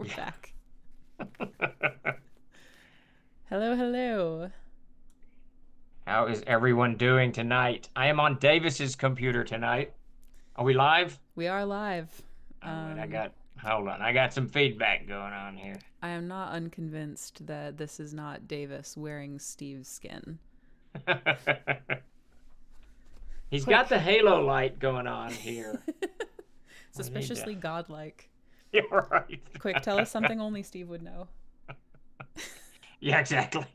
We're back. Hello, hello. How is everyone doing tonight? I am on Davis's computer tonight. Are we live? We are live. All right, Um, hold on. I got some feedback going on here. I am not unconvinced that this is not Davis wearing Steve's skin. He's got the Quick. halo light going on here. We need to. Suspiciously godlike. You're right. Quick, tell us something only Steve would know. Yeah, exactly.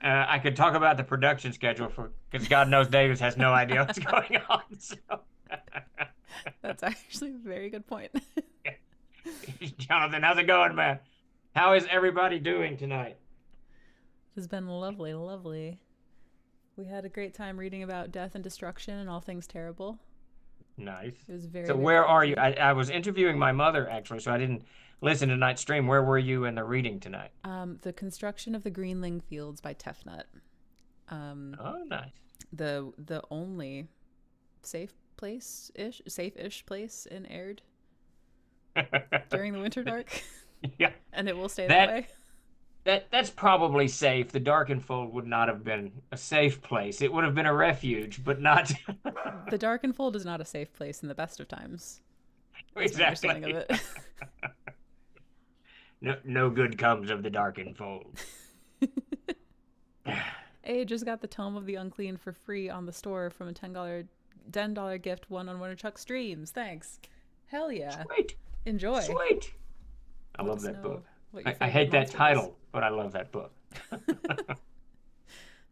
I could talk about the production schedule for because God knows Davis has no idea what's going on. So, That's actually a very good point. Jonathan, how's it going, man? How is everybody doing tonight? It has been lovely, lovely. We had a great time reading about death and destruction and all things terrible. Nice. It was very, So very where are you? cozy. I was interviewing my mother actually, so I didn't listen to tonight's stream. Where were you in the reading tonight? The Construction of the Greenling Fields by Tefnut. Oh, nice. The only safe-ish place in Aird during the winter dark, Yeah, and it will stay that that way. that's probably safe. The Darkenfold would not have been a safe place. It would have been a refuge, but not The Darkenfold is not a safe place in the best of times. That's my understanding of exactly. it. No, no good comes of the Darkenfold. Hey, just got the Tome of the Unclean for free on the store from a $10 gift won on one of Chuck's streams. Thanks. Hell yeah. Sweet, Enjoy. sweet. I Let love us that know book. what your I favorite hate that monster is. title, but I love that book.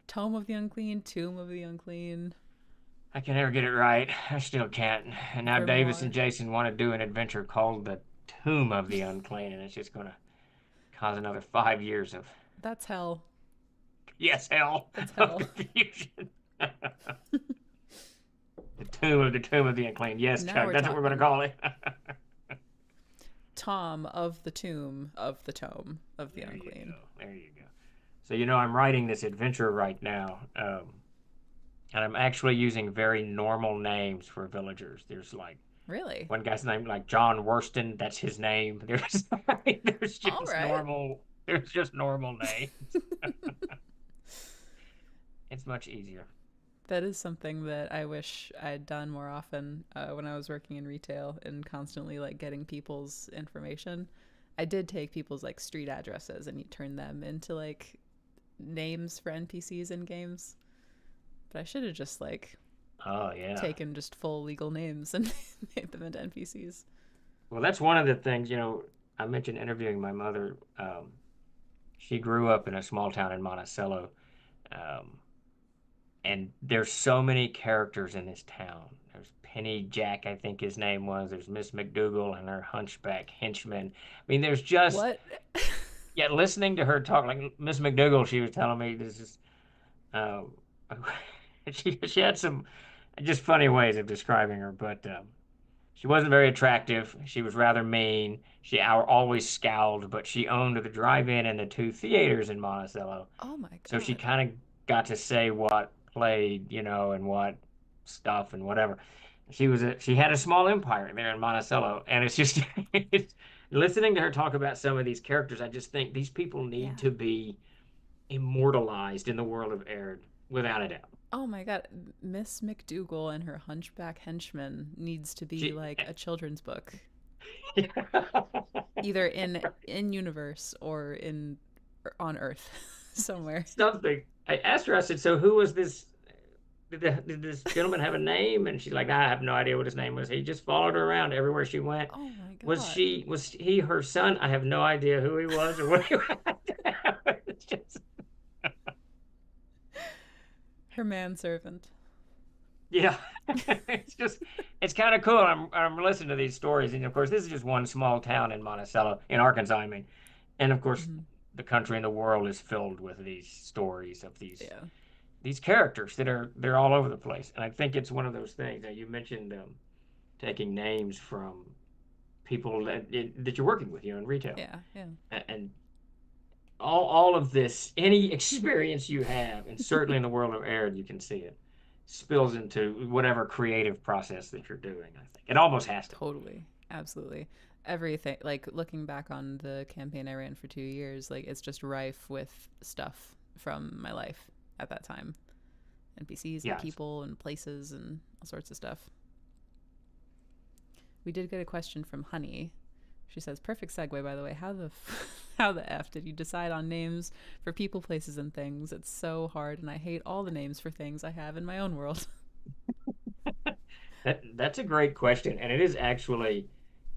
Tome of the Unclean, Tomb of the Unclean, I can never get it right. I still can't. And now Davis and Grimoire. Jason want to do an adventure called The Tomb of the Unclean, and it's just going to cause another 5 years of, That's hell. yes, hell, That's of hell. confusion. The Tomb of the Unclean. Yes, Now Chuck, we're that's what we're going to talking. call it. Tom of the Tomb of the Tome of the There you go. Unclean. There you go. So, I'm writing this adventure right now, and I'm actually using very normal names for villagers. There's like Really? one guy's name like John Worston. That's his name. There's All just right. normal. There's just normal names. It's much easier. That is something that I wish I'd done more often when I was working in retail and constantly like getting people's information. I did take people's like street addresses and you turn them into like names for NPCs in games. But I should have just like Oh yeah. taken just full legal names and made them into NPCs. Well, that's one of the things. I mentioned interviewing my mother. She grew up in a small town in Monticello, um, and there's so many characters in this town. There's Penny Jack, I think his name was. There's Miss McDougal and her hunchback henchman. I mean, there's just What? yeah. Listening to her talk, like Miss McDougal, she was telling me this is. Uh, she had some just funny ways of describing her, but she wasn't very attractive. She was rather mean. She always scowled, but she owned the drive-in and the two theaters in Monticello. Oh my So she god. kind of got to say what played, and what stuff and whatever. She had a small empire there in Monticello, and it's just it's, listening to her talk about some of these characters. I just think these people need Yeah. to be immortalized in the world of Aird, without a doubt. Oh my god, Miss McDougal and her hunchback henchman needs to be She, like a children's book, either in universe or in on Earth somewhere. something. I asked her. I said, "So who was this? Did this gentleman have a name?" And she's like, "I have no idea what his name was. He just followed her around everywhere she went. Oh my Was god. she? Was he her son? I have no idea who he was or what he was." It's just, Her manservant. yeah, it's just it's kind of cool. I'm listening to these stories, and of course, this is just one small town in Monticello, in Arkansas. I mean, and of course, Hmm. the country and the world is filled with these stories of these Yeah. these characters they're all over the place. And I think it's one of those things that you mentioned, taking names from people that you're working with, in retail, Yeah. Yeah. and all of this, any experience you have, and certainly in the world of air, you can see it spills into whatever creative process that you're doing. I think it almost has to. Totally. Absolutely. everything, like looking back on the campaign I ran for 2 years, like it's just rife with stuff from my life at that time. NPCs and Yes. people and places and all sorts of stuff. We did get a question from Honey. She says, "Perfect segue, by the way. How the f did you decide on names for people, places, and things? It's so hard, and I hate all the names for things I have in my own world." That's a great question, and it is actually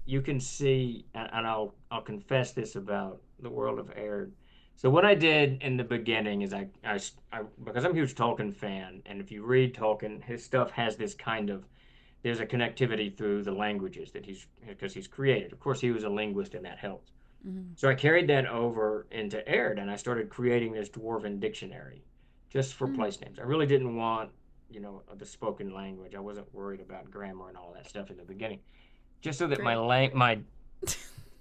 you can see, and I'll confess this about the world of Air. So what I did in the beginning is I because I'm a huge Tolkien fan, and if you read Tolkien, his stuff has this kind of there's a connectivity through the languages that he's created. Of course, he was a linguist, and that helps. Mm-hmm. So I carried that over into Aird, and I started creating this dwarven dictionary just for Mm, place names. I really didn't want, the spoken language. I wasn't worried about grammar and all that stuff in the beginning, just so that great. my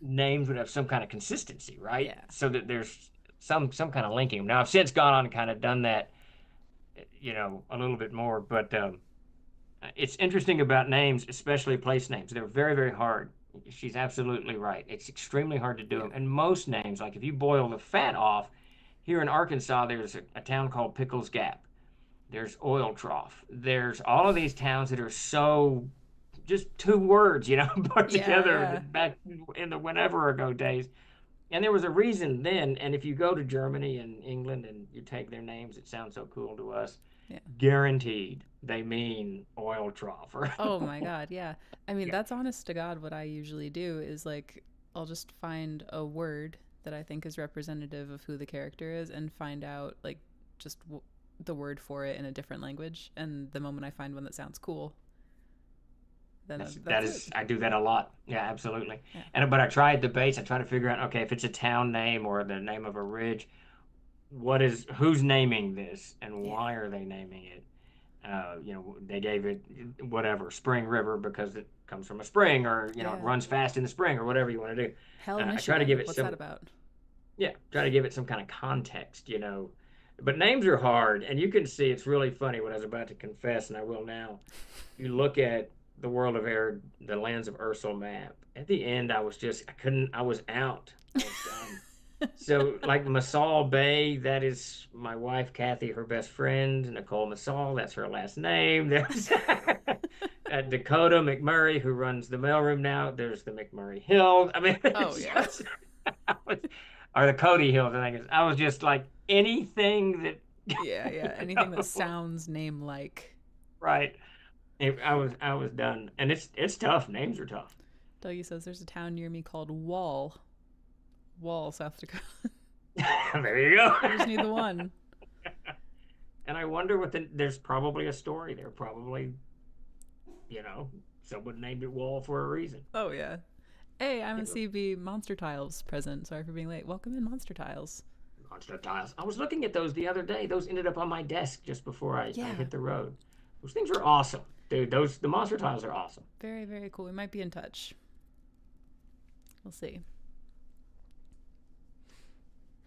names would have some kind of consistency, right? Yeah. So that there's some kind of linking. Now I've since gone on and kind of done that, a little bit more, but it's interesting about names, especially place names. They're very, very hard. She's absolutely right. It's extremely hard to do Yeah. them. And most names, like if you boil the fat off, here in Arkansas, there's a town called Pickles Gap. There's Oil Trough. There's all of these towns that are so just two words, put Yeah. together Yeah. back in the whenever ago days. And there was a reason then. And if you go to Germany and England and you take their names, it sounds so cool to us. Yeah. Guaranteed, they mean oil trough. Oh my god. Yeah. I mean, Yeah. that's honest to God what I usually do is like I'll just find a word that I think is representative of who the character is and find out like just the word for it in a different language. And the moment I find one that sounds cool, then That that's it. is, I do that a lot. Yeah, absolutely. Yeah. But I try at the base. I try to figure out, okay, if it's a town name or the name of a ridge, who's naming this and Yeah. why are they naming it? They gave it whatever Spring River because it comes from a spring, or it Yeah. runs fast in the spring, or whatever you want to do. Hell, I try to give Michigan. it What's that some, about? yeah, try to give it some kind of context. But names are hard, and you can see it's really funny what I was about to confess, and I will now. You look at the world of air, the lands of Ursul map. At the end, I couldn't, I was out. I was done. So, like Masal Bay, that is my wife Kathy, her best friend, Nicole Masal. That's her last name. There's Dakota McMurray, who runs the mailroom now. There's the McMurray Hills. I mean, Oh it's yeah. just, or the Cody Hills. I think I was just like anything that, Yeah, yeah. Anything that you know, sounds name like. right. I was done, and it's tough. Names are tough. Dougie says there's a town near me called Wall, South Dakota. There you go. I just need the one. And I wonder there's probably a story there. Probably, you know, someone named it Wall for a reason. Oh yeah. Hey, I'm You a know, CB Monster Tiles present. Sorry for being late. Welcome in, Monster Tiles. monster tiles. I was looking at those the other day. Those ended up on my desk just before I Yeah. hit the road. Those things are awesome, dude. The monster tiles are awesome. Very, very cool. We might be in touch. We'll see.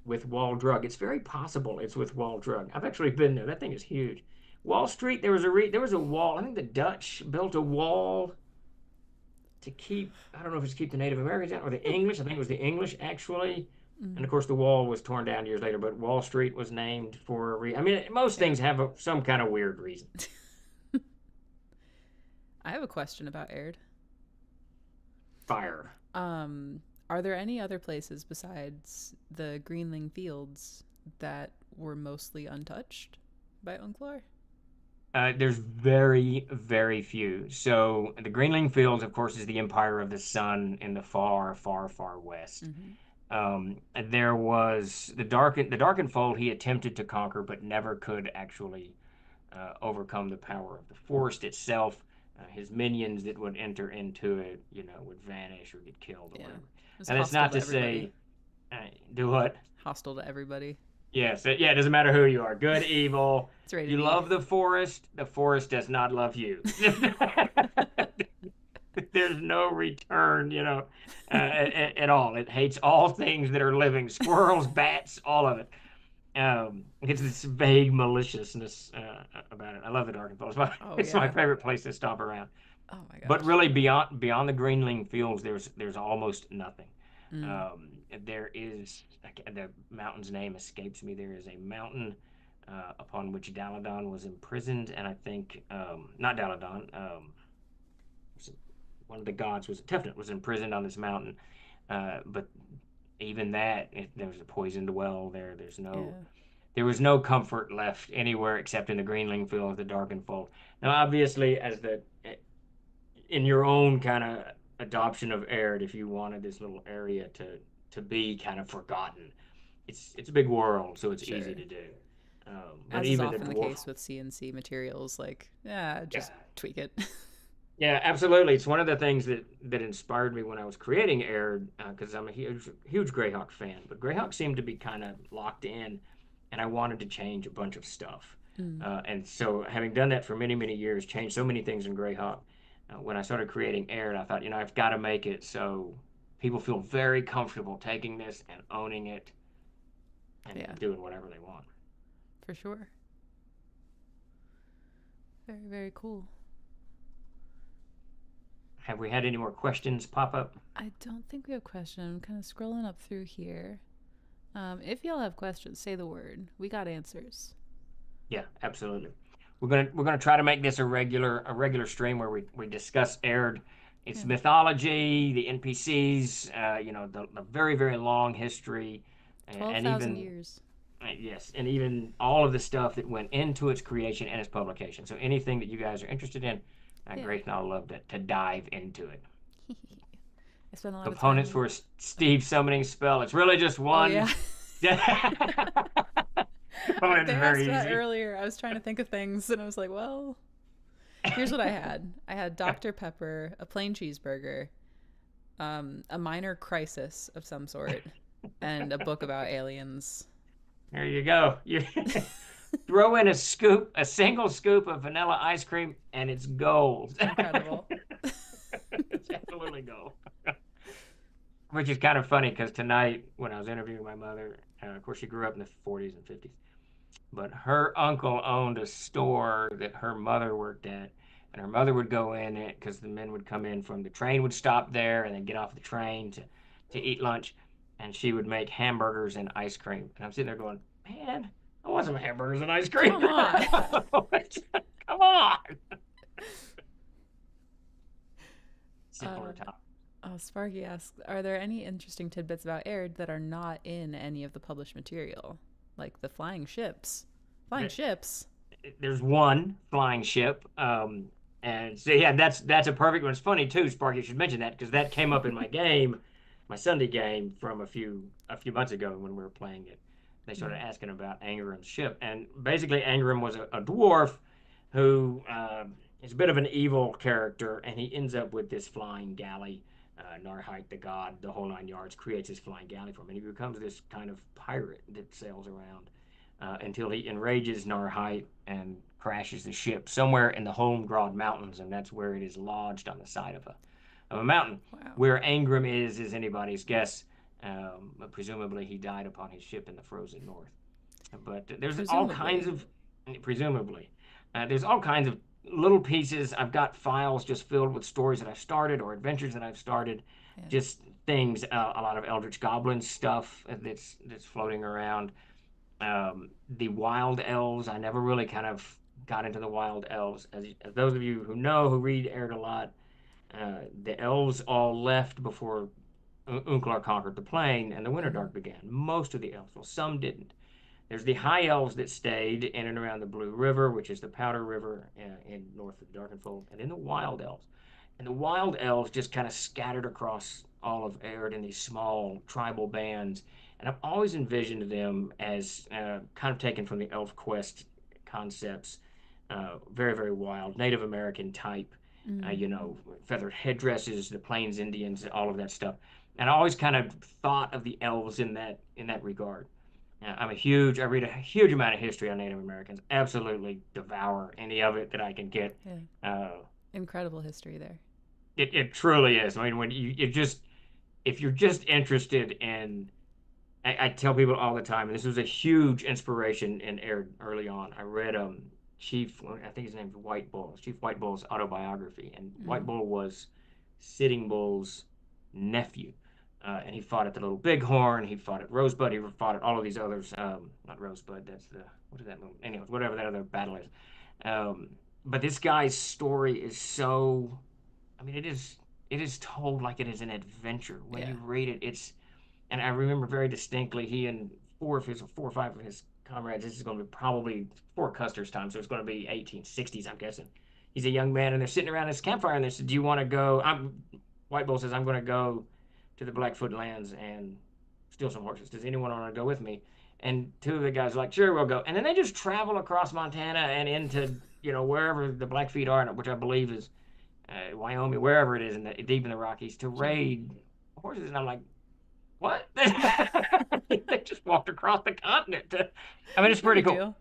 With Wall Drug, it's very possible it's with Wall Drug. I've actually been there. That thing is huge. Wall Street, there was a wall. I think the Dutch built a wall to keep. I don't know if it's to keep the Native Americans out or the English. I think it was the English actually. And Mm. of course, the wall was torn down years later. But Wall Street was named for a reason. I mean, most Yeah. things have some kind of weird reason. I have a question about Aird. Fire. Are there any other places besides the Greenling Fields that were mostly untouched by Unclar? There's very, very few. So the Greenling Fields, of course, is the Empire of the Sun in the far, far, far west. Mm-hmm. There was the Darkened Fold he attempted to conquer, but never could actually overcome the power of the forest itself. His minions that would enter into it, would vanish or get killed or Yeah. whatever. It was And it's hostile not to to everybody. say, do what? Hostile to everybody. Yes, yeah, it doesn't matter who you are, good, evil. It's rated You E. love the forest does not love you. There's no return, at all. It hates all things that are living, squirrels, bats, all of it. It's this vague maliciousness about it. I love the Dark and It's my, Oh it's my yeah. favorite place to stomp around. Oh my But gosh. really beyond the Greenling fields, there's almost nothing. Mm, Um, there is the mountain's name escapes me. There is a mountain upon which Daladon was imprisoned, and I think not Daladon. One of the gods was Tefnut was imprisoned on this mountain. But even that, there was a poisoned well there. yeah. There was no comfort left anywhere except in the Greenling fields, the Darkenfold. Now, obviously, as the in your own kind of adoption of Aird, if you wanted this little area to be kind of forgotten, it's a big world, so it's easy Sure. to do. But As is even the often the dwarf, case with CNC materials, like, yeah, yeah, just tweak it. yeah, absolutely. It's one of the things that inspired me when I was creating Aird, because I'm a huge Greyhawk fan. But Greyhawk seemed to be kind of locked in, and I wanted to change a bunch of stuff. Mm, And so, having done that for many years, changed so many things in Greyhawk. When I started creating Aird, I thought, I've got to make it so people feel very comfortable taking this and owning it and yeah, doing whatever they want. for sure. Very, very cool. Have we had any more questions pop up? I don't think we have questions. I'm kind of scrolling up through here. If y'all have questions, say the word. We got answers. Yeah, absolutely. We're gonna try to make this a regular stream where we discuss Aird, its Yeah. mythology, the NPCs, the very long history, and 12,000 even years. yes, and even all of the stuff that went into its creation and its publication. So anything that you guys are interested in, Yeah. Grace and I'll love to dive into it. I spent a lot of Components time. for Steve summoning spell. It's really just Oh, yeah. one. Well, it's They asked very that easy. earlier. I was trying to think of things, and I was like, well, here's what I had. I had Dr. Pepper, a plain cheeseburger, a minor crisis of some sort, and a book about aliens. There you go. You throw in a single scoop of vanilla ice cream, and it's gold. Incredible. It's absolutely gold. Which is kind of funny because tonight, when I was interviewing my mother, of course, she grew up in the 40s and 50s, but her uncle owned a store that her mother worked at. And her mother would go in it because the men would come in from the train would stop there and then get off the train to eat lunch. And she would make hamburgers and ice cream. And I'm sitting there going, man, I want some hamburgers and ice cream. Come on. Come on. Uh, Simpler time. oh, Sparky asks, are there any interesting tidbits about Aird that are not in any of the published material? Like the flying ships. Flying ships? There's one flying ship. And so yeah, that's a perfect one. It's funny too, Sparky. You should mention that because that came up in my game, my Sunday game from a few months ago when we were playing it. They started Mm, asking about Angram's ship, and basically Angram was a dwarf who is a bit of an evil character, and he ends up with this flying galley. Narhite, the god, the whole 9 yards, creates this flying galley for him, and he becomes this kind of pirate that sails around until he enrages Narhite and crashes the ship somewhere in the Holmgrad Mountains, and that's where it is lodged on the side of a mountain. wow. Where Angram is anybody's guess. Presumably, he died upon his ship in the frozen north. But there's all kinds Presumably. of, presumably, there's all kinds of little pieces. I've got files just filled with stories that I've started or adventures that I've started, Yeah. just things, a lot of Eldritch Goblin stuff that's floating around. The wild elves, I never really kind of got into the wild elves. As those of you who know, who read Aird a lot, the elves all left before Unklar conquered the plane and the Mm-hmm. Winterdark began. Most of the elves, well, some didn't. There's the high elves that stayed in and around the Blue River, which is the Powder River in north of Darkenfold, and then the wild elves. And the wild elves just kind of scattered across all of Aird in these small tribal bands. And I've always envisioned them as kind of taken from the Elf Quest concepts, very wild, Native American type, Mm, feathered headdresses, the Plains Indians, all of that stuff. And I always kind of thought of the elves in that regard. I read a huge amount of history on Native Americans. Absolutely devour any of it that I can get. yeah. Uh, Incredible history there. it truly is. I mean, when if you're just interested in, I tell people all the time, and this was a huge inspiration in Air early on. I read Chief, I think his name's White Bull, Chief White Bull's autobiography, and White Mm. Bull was Sitting Bull's nephew. And he fought at the Little Bighorn. He fought at Rosebud. He fought at all of these others. Not Rosebud. That's the what is that movie? Anyways, whatever that other battle is. Um, but this guy's story is so. I mean, it is told like it is an adventure. When Yeah. you read it, it's and I remember very distinctly he and four or five of his comrades. This is going to be probably before Custer's time, so it's going to be 1860s, I'm guessing. He's a young man, and they're sitting around this campfire, and they said, "Do you want to go?" White Bull says, "I'm going to go to the Blackfoot lands and steal some horses. Does anyone want to go with me?" And two of the guys are like, "Sure, we'll go." And then they just travel across Montana and into wherever the Blackfeet are, which I believe is Wyoming, wherever it is, deep in the Rockies, to Sure. raid horses. And I'm like, what? They just walked across the continent. I mean, it's No pretty big cool. deal.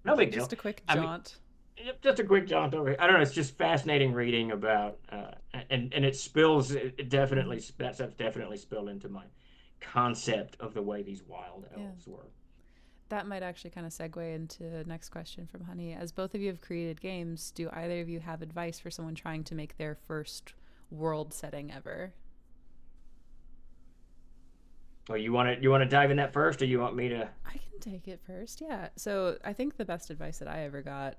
No big deal. Just a quick I mean, jaunt. just a quick jaunt over here. I don't know. It's just fascinating reading about, and it spills. It Mm. definitely that stuff definitely spilled into my concept of the way these wild Yeah. elves were. That might actually kind of segue into the next question from Honey. As both of you have created games, do either of you have advice for someone trying to make their first world setting ever? Well, you want to dive in that first, or you want me to? I can take it first. Yeah. So I think the best advice that I ever got,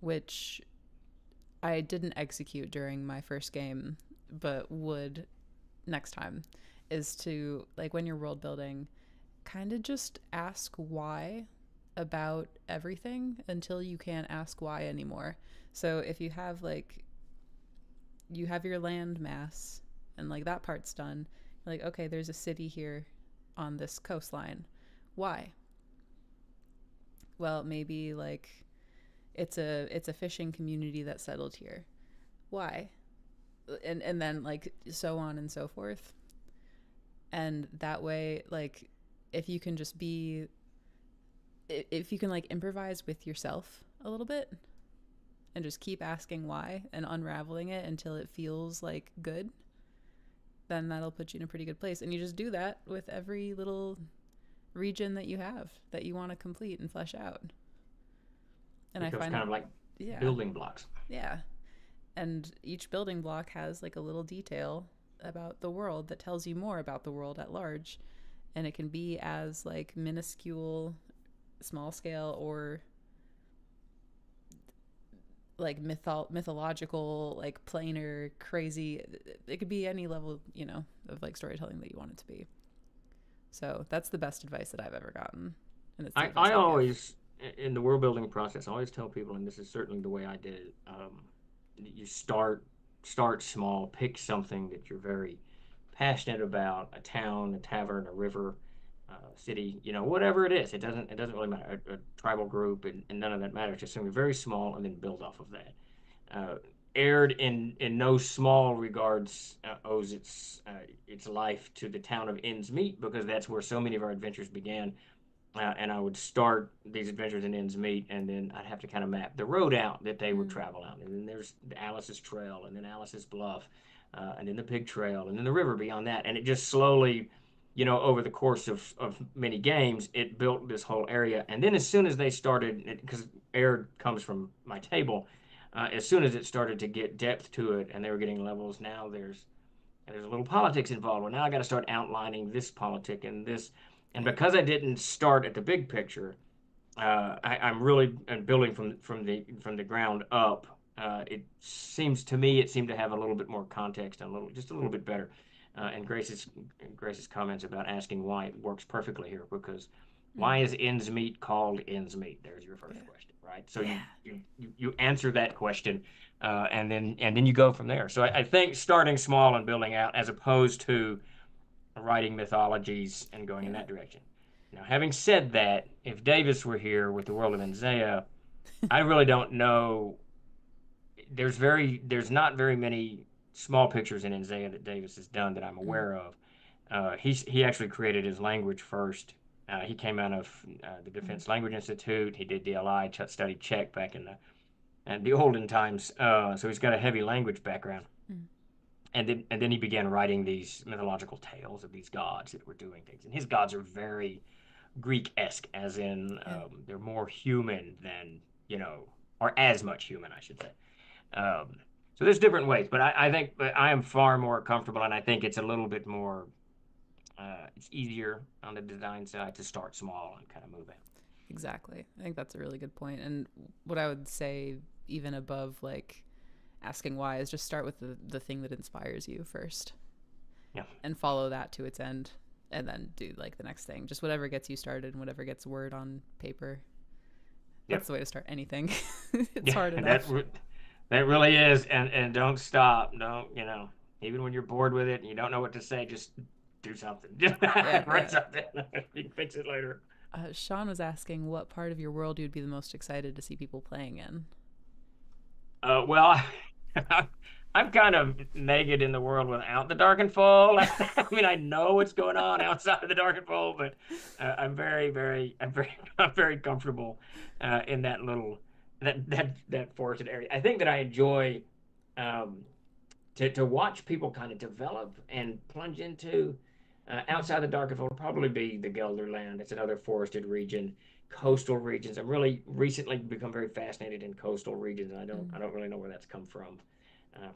which I didn't execute during my first game, but would next time, is to, like, when you're world building, kind of just ask why about everything until you can't ask why anymore. So if you have you have your land mass and like that part's done, you're like, okay, there's a city here on this coastline. Why? Well, maybe like it's a fishing community that settled here. Why? And then like so on and so forth. And that way, like, if you can just be if you can like improvise with yourself a little bit and just keep asking why and unraveling it until it feels like good, then that'll put you in a pretty good place. And you just do that with every little region that you have that you want to complete and flesh out. And I Becomes find kind that, of like yeah, building blocks. yeah. And each building block has like a little detail about the world that tells you more about the world at large. And it can be as like minuscule, small scale, or like mythological, like planar, crazy. It could be any level, of like storytelling that you want it to be. So that's the best advice that I've ever gotten, and it's the I advice I'd give. always, in the world building process, I always tell people, and this is certainly the way I did it. You start small, pick something that you're very passionate about, a town, a tavern, a river, city, whatever it is. It doesn't really matter. A tribal group, and none of that matters. Just something very small, and then build off of that. Uh, Aired in no small regards owes its life to the town of Innsmeat, because that's where so many of our adventures began. And I would start these adventures in Innsmeat, and then I'd have to kind of map the road out that they would Mm. travel out. And then there's Alice's Trail, and then Alice's Bluff, and then the Pig Trail, and then the river beyond that. And it just slowly, over the course of many games, it built this whole area. And then as soon as they started, because air comes from my table, as soon as it started to get depth to it, and they were getting levels, now there's a little politics involved. Well, now I got to start outlining this politic and this. And Yeah. because I didn't start at the big picture, I'm really building from the ground up. It seems to me it seemed to have a little bit more context and just a little bit better. And Grace's comments about asking why it works perfectly here, because Mm. why is ends meat called ends meat? There's your Yeah. first question, right? So you Yeah. you you answer that question, and then you go from there. So I think starting small and building out, as opposed to writing mythologies and going in Yeah. that direction. Now, having said that, if Davis were here with the world of Enzea, I really don't know. There's not very many small pictures in Enzea that Davis has done that I'm Mm. aware of. He actually created his language first. He came out of the Mm. Defense Language Institute. He did DLI, studied Czech back in the olden times. So he's got a heavy language background. Mm. And then he began writing these mythological tales of these gods that were doing things. And his gods are very Greek-esque, as in Yeah, they're more human than, or as much human, I should say. Um, so there's different ways, but I think I am far more comfortable, and I think it's a little bit more, it's easier on the design side to start small and kind of move in. exactly. I think that's a really good point. And what I would say, even above like asking why, is just start with the thing that inspires you first Yeah, and follow that to its end. And then do like the next thing, just whatever gets you started and whatever gets word on paper. That's yep, the way to start anything. It's yeah. hard That enough. that really is, and don't stop. Don't even when you're bored with it and you don't know what to say, just do something. Just Yeah, write yeah. something. You can fix it later. Sean was asking what part of your world you'd be the most excited to see people playing in. Well, I'm kind of naked in the world without the Darkenfall. I mean, I know what's going on outside of the Darkenfall, but I'm very comfortable in that little that forested area. I think that I enjoy um, to watch people kind of develop and plunge into. Mm. Outside the Dark will probably be the Gelderland. It's another forested region, coastal regions. I've really recently become very fascinated in coastal regions, and I Mm. don't really know where that's come from.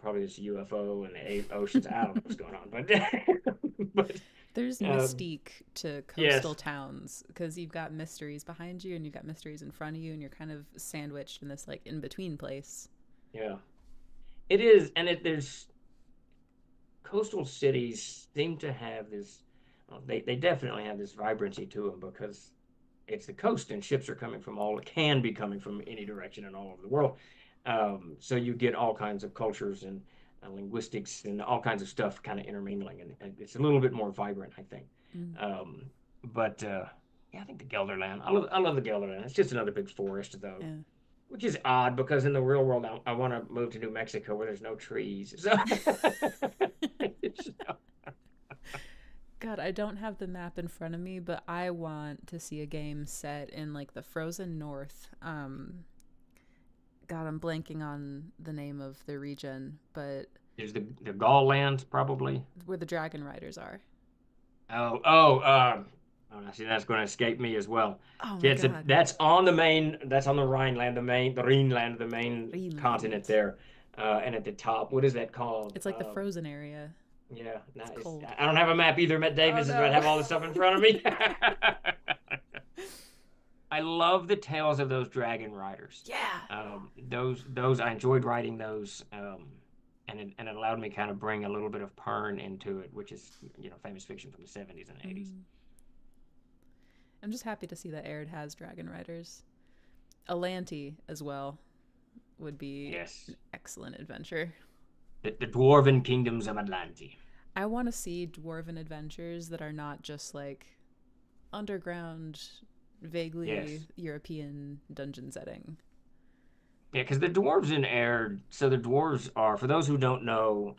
Probably this UFO and the oceans. I don't know what's going on, but but There's um, mystique to coastal yes, towns because you've got mysteries behind you and you've got mysteries in front of you, and you're kind of sandwiched in this like in between place. yeah, it is, and there's coastal cities seem to have this. Well, they definitely have this vibrancy to them because it's the coast and ships are coming from all can be coming from any direction and all over the world. So you get all kinds of cultures and linguistics and all kinds of stuff kind of intermingling, and it's a little bit more vibrant, I think. Mm. Um, but yeah, I think the Gelderland. I love the Gelderland. It's just another big forest, though, Yeah. which is odd because in the real world, I want to move to New Mexico where there's no trees. So, so God, I don't have the map in front of me, but I want to see a game set in like the frozen north. God, I'm blanking on the name of the region, but there's the Gaul lands probably. where the dragon riders are. Oh, see, that's going to escape me as well. Oh Yeah, my God. that's on the main, that's on the Rhineland, the Rhineland, the main continent Greenland. there. And at the top, what is that called? It's like the frozen area. Yeah, It's cold. I don't have a map either, Matt Oh Davis, but I no. have all this stuff in front of me. I love the tales of those dragon riders. Yeah. Those I enjoyed writing those, and it allowed me kind of bring a little bit of Pern into it, which is famous fiction from the 70s and 80s. Mm. I'm just happy to see that Aird has dragon riders. Alanti as well would be Yes, an excellent adventure. the dwarven kingdoms of Atlanti. I want to see dwarven adventures that are not just like underground, vaguely Yes, European dungeon setting. yeah, because the dwarves in Air, so the dwarves are, for those who don't know,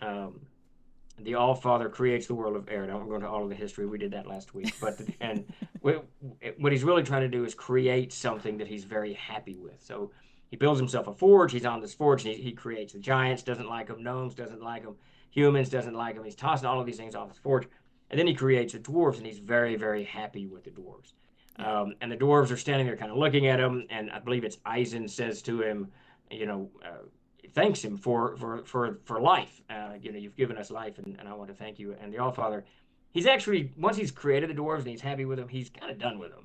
the All Father creates the world of Air. I don't go into all of the history. We did that last week, and what he's really trying to do is create something that he's very happy with. So he builds himself a forge. He's on this forge. And he creates the giants. Doesn't like them. Gnomes doesn't like them. Humans doesn't like them. He's tossing all of these things off his forge, and then he creates the dwarves, and he's very very happy with the dwarves. Yeah. And the dwarves are standing there, kind of looking at him, and I believe it's Eisen says to him, you know. Thanks him for life. You've given us life, and I want to thank you. And the Allfather, he's actually once he's created the dwarves and he's happy with them, he's kind of done with them.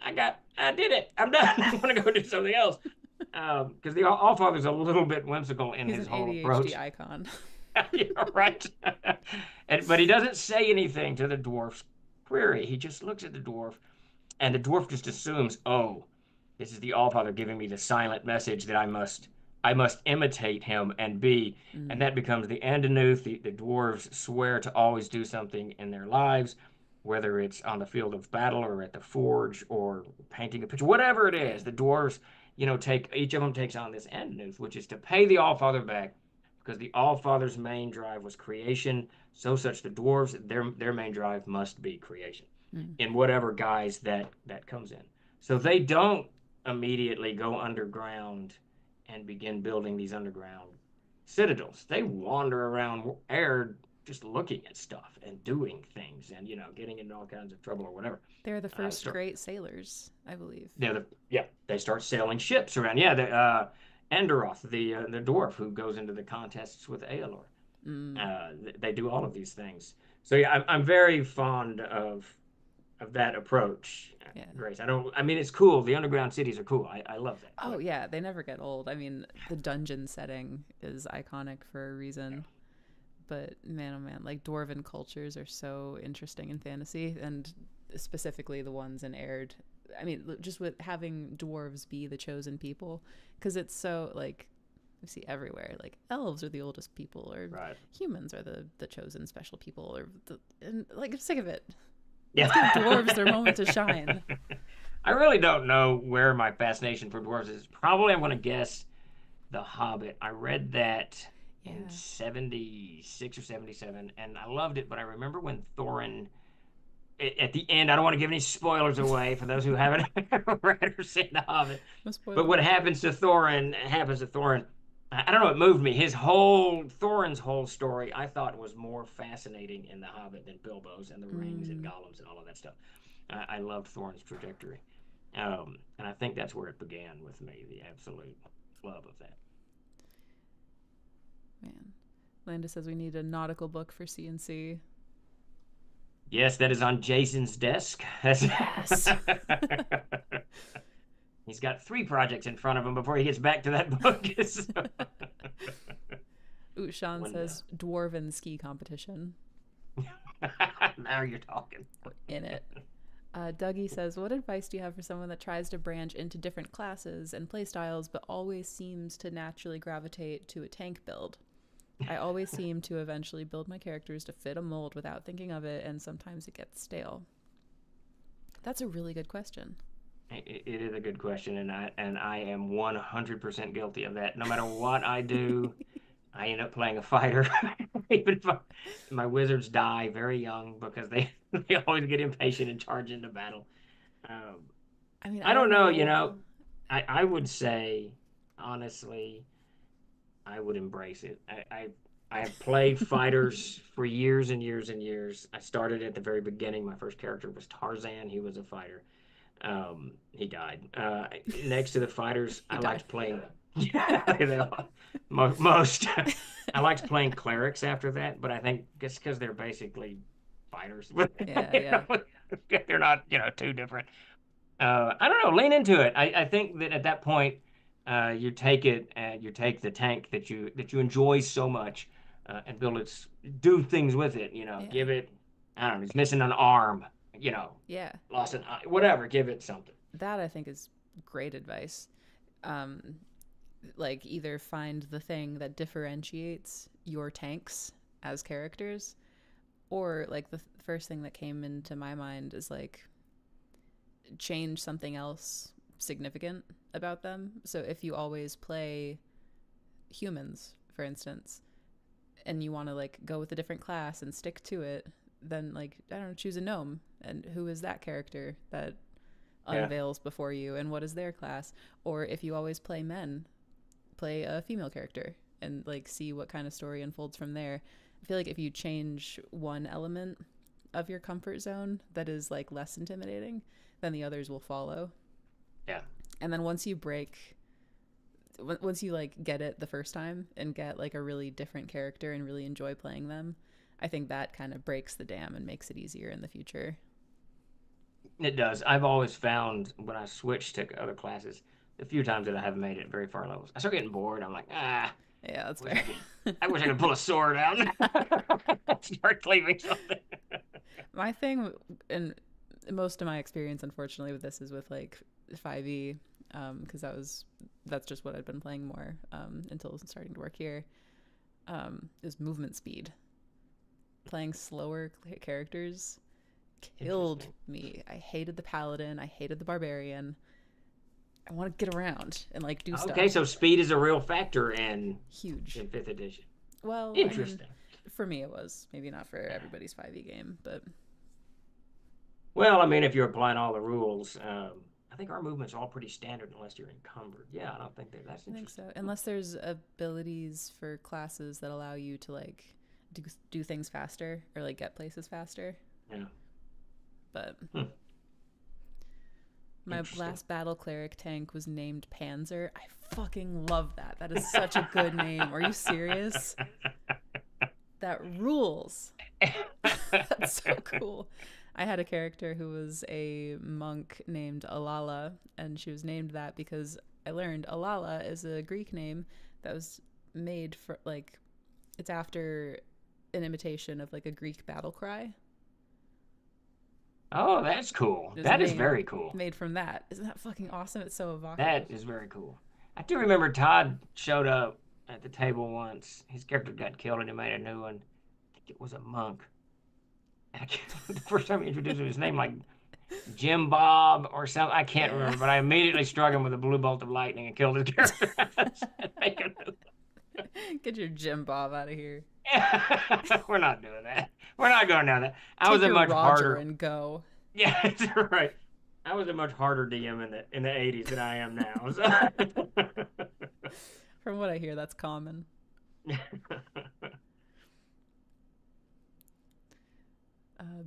I did it. I'm done. I want to go do something else. Because the Allfather's a little bit whimsical in He's his an whole ADHD approach. icon. You're right. But he doesn't say anything to the dwarf's query. He just looks at the dwarf, and the dwarf just assumes, oh, this is the Allfather giving me the silent message that I must imitate him and be. And Mm. that becomes the Andanuth. The dwarves swear to always do something in their lives, whether it's on the field of battle or at the forge or painting a picture, whatever it Yeah. is. The dwarves, take each of them takes on this Andanuth, which is to pay the Allfather back because the Allfather's main drive was creation. So such the dwarves, their main drive must be creation Mm. in whatever guise that comes in. So they don't immediately go underground and begin building these underground citadels. They wander around air just looking at stuff and doing things and getting into all kinds of trouble or whatever. They're the first Start great sailors, I believe. they start sailing ships around. Yeah, Enderoth, the dwarf who goes into the contests with Aelor. Mm, They do all of these things. So yeah, I'm very fond of that approach, yeah. Grace. I don't. I mean, it's cool. The underground cities are cool. I love that. Oh yeah, they never get old. I mean, the dungeon setting is iconic for a reason. But man, oh man, like dwarven cultures are so interesting in fantasy, and specifically the ones in Aird. I mean, just with having dwarves be the chosen people, because it's so like we see everywhere. Like elves are the oldest people, or right. humans are the chosen special people, or and like I'm sick of it. Let's give dwarves Yeah. their moment to shine. I really don't know where my fascination for dwarves is. Probably I'm going to guess The Hobbit. I read that in Yeah. 76 or 77 and I loved it, but I remember when Thorin at the end, I don't want to give any spoilers away for those who haven't read or seen The Hobbit. No But what spoilers. happens to Thorin. I don't know. It moved me. Thorin's whole story, I thought was more fascinating in The Hobbit than Bilbo's and the rings and Mm, Gollum's and all of that stuff. I loved Thorin's trajectory, and I think that's where it began with me. The absolute love of that. man. Landa says we need a nautical book for CNC. Yes, that is on Jason's desk. Yes. He's got 3 projects in front of him before he gets back to that book. So, Ooh, Sean when says dwarven ski competition. now you're talking. We're in it. Dougie says, what advice do you have for someone that tries to branch into different classes and playstyles but always seems to naturally gravitate to a tank build? I always seem to eventually build my characters to fit a mold without thinking of it, and sometimes it gets stale. That's a really good question. It is a good question, and I am 100% guilty of that. No matter what I do, I end up playing a fighter. Even if my wizards die very young because they always get impatient and charge into battle. Um, I mean, I I don't don't know, know. I would say, honestly, I would embrace it. I have played fighters for years and years and years. I started at the very beginning. My first character was Tarzan. He was a fighter. He died. Next to the fighters, He I died. liked playing. Yeah, most. I liked playing clerics after that, but I think just because they're basically fighters, Yeah, yeah. they're not too different. I don't know. Lean into it. I think that at that point, you take it and you take the tank that you enjoy so much, and do things with it. Yeah. Give it. I don't know. It's missing an arm. Yeah. Lost an eye. Whatever. Give it something. That I think is great advice. Um, like either find the thing that differentiates your tanks as characters, or like the first thing that came into my mind is like change something else significant about them. So if you always play humans, for instance, and you want to like go with a different class and stick to it, then like I don't know, choose a gnome, and who is that character that Yeah. unveils before you, and what is their class? Or if you always play men, play a female character and like see what kind of story unfolds from there. I feel like if you change one element of your comfort zone that is like less intimidating, then the others will follow. Yeah. And then once you like get it the first time and get like a really different character and really enjoy playing them, I think that kind of breaks the dam and makes it easier in the future. It does. I've always found when I switch to other classes, the few times that I haven't made it very far levels, I start getting bored. I'm like, Yeah, that's wish fair. I could. I wish I could pull a sword out. Start cleaving something. My thing, and most of my experience, unfortunately, with this is with like 5e, because that's just what I'd been playing more until starting to work here. Is movement speed. Playing slower characters killed Interesting. me. I hated the paladin. I hated the barbarian. I want to get around and like do Okay, stuff. so speed is a real factor in Huge. in fifth edition. Well, I mean, Interesting. for me it was maybe not for everybody's 5e game, but Well, I mean, if you're applying all the rules, I think our movement's all pretty standard unless you're encumbered. Yeah, I don't think that's I think interesting. so. Unless there's abilities for classes that allow you to like do do things faster or like get places faster. Yeah. But Hmm. my Interesting. last battle cleric tank was named Panzer. I fucking love that. That is such a good name. Are you serious? That rules. That's so cool. I had a character who was a monk named Alala, and she was named that because I learned Alala is a Greek name that was made for like it's after an imitation of like a Greek battle cry. Oh, that's cool. It was That is made very cool. made from that. Isn't that fucking awesome? It's so That evocative. is very cool. I do remember Todd showed up at the table once. His character got killed and he made a new one. I think it was a monk. The first time he introduced him, his name like Jim Bob or something. I can't Yeah. remember, but I immediately struck him with a blue bolt of lightning and killed his character. Make a new Get your Jim Bob out of here. We're not doing that. We're not going down that. I was Take a your much Roger harder. and go. Yeah, that's right. I was a much harder DM in the 80s than I am now. So. From what I hear, that's common.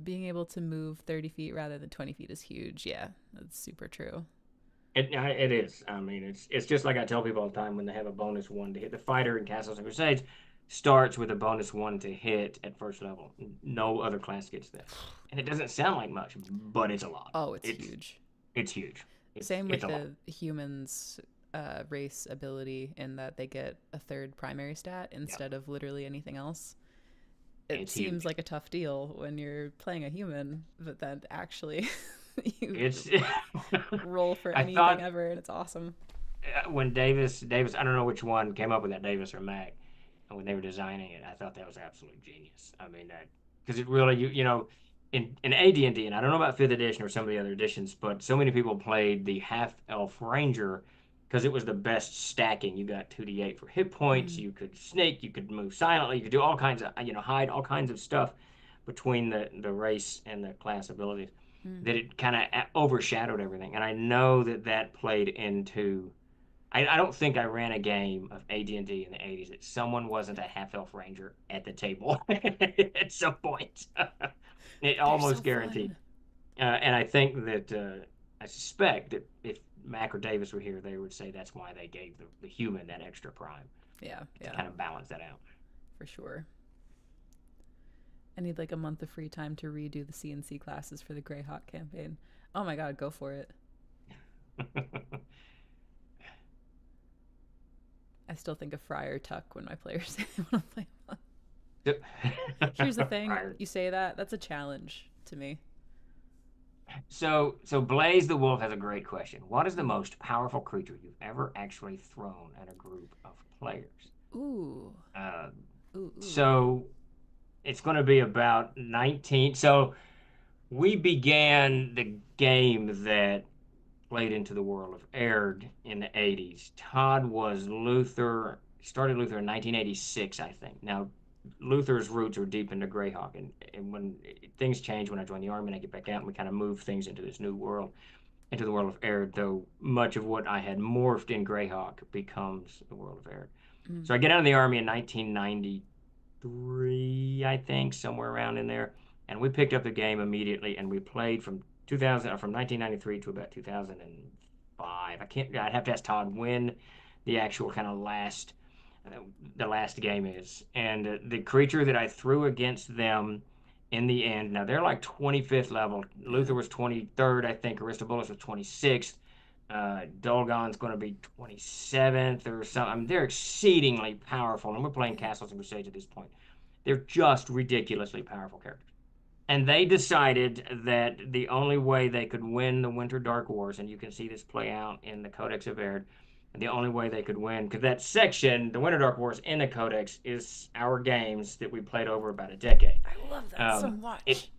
Being able to move 30 feet rather than 20 feet is huge. Yeah, that's super true. It is. I mean, it's just like I tell people all the time when they have a bonus one to hit. The fighter in Castles and Crusades starts with a bonus one to hit at first level. No other class gets that, and it doesn't sound like much, but it's a lot. Oh, it's It's huge. it's huge. It's Same it's with a lot. the humans' race ability in that they get a third primary stat Yeah, instead of literally anything else. It it's seems huge. like a tough deal when you're playing a human, but then actually you It's. roll for I anything thought ever, and it's awesome. when Davis, I don't know which one came up with that, Davis or Mac, and when they were designing it, I thought that was absolute genius. I mean that because it really you know in AD&D, and I don't know about fifth edition or some of the other editions, but so many people played the half elf ranger because it was the best stacking. You got 2d8 for hit points. Mm, You could sneak. You could move silently. You could do all kinds of hide all kinds of stuff between the race and the class abilities mm. that it kind of overshadowed everything. And I know that that played into. I don't think I ran a game of AD&D in the 80s that someone wasn't a half elf ranger at the table at some point. It They're so almost guaranteed. fun. And I think that I suspect that if Mac or Davis were here, they would say that's why they gave the human that extra prime Yeah, to yeah, kind of balance that out. for sure. I need like a month of free time to redo the CNC classes for the Greyhawk campaign. Oh my god, go for it. I still think of Friar Tuck when my players say they want to play one. Here's the thing, Right. you say that, that's a challenge to me. So Blaze the Wolf has a great question. What is the most powerful creature you've ever actually thrown at a group of players? Ooh, Uh, ooh, ooh. so it's going to be about 19. So we began the game that played into the world of Aird in the 80s. Todd was Luther, started Luther in 1986, I think. Now, Luther's roots are deep into Greyhawk, and when things change when I joined the Army and I get back out, and we kind of move things into this new world, into the world of Aird, though much of what I had morphed in Greyhawk becomes the world of Aird. Mm, So I get out of the Army in 1993, I think, somewhere around in there, and we picked up the game immediately, and we played from 2000 from 1993 to about 2005. I can't. I'd have to ask Todd when the actual kind of uh, the last game is, and the creature that I threw against them in the end. Now they're like 25th level. yeah. Luther was 23rd, I think. Aristobulus was 26th. Dolgon's going to be 27th or something. I mean, they're exceedingly powerful, and we're playing Yeah. Castles and Crusades at this point. They're just ridiculously powerful characters. And they decided that the only way they could win the Winter Dark Wars, and you can see this play out in the Codex of Aird, and the only way they could win, because that section, the Winter Dark Wars in the Codex, is our games that we played over about a decade. I love that so Um, it much.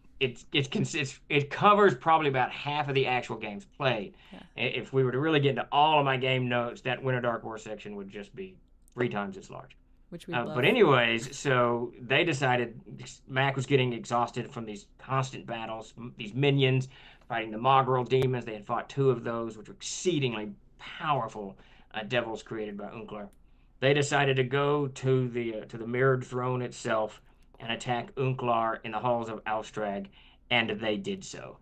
it covers probably about half of the actual games played. Yeah, If we were to really get into all of my game notes, that Winter Dark War section would just be 3 times as large. which we'd But love. anyways, so they decided Mac was getting exhausted from these constant battles, these minions fighting the Mongrel demons. They had fought two of those, which were exceedingly powerful devils created by Unklar. They decided to go to the mirrored throne itself and attack Unklar in the halls of Alstrag, and they did so.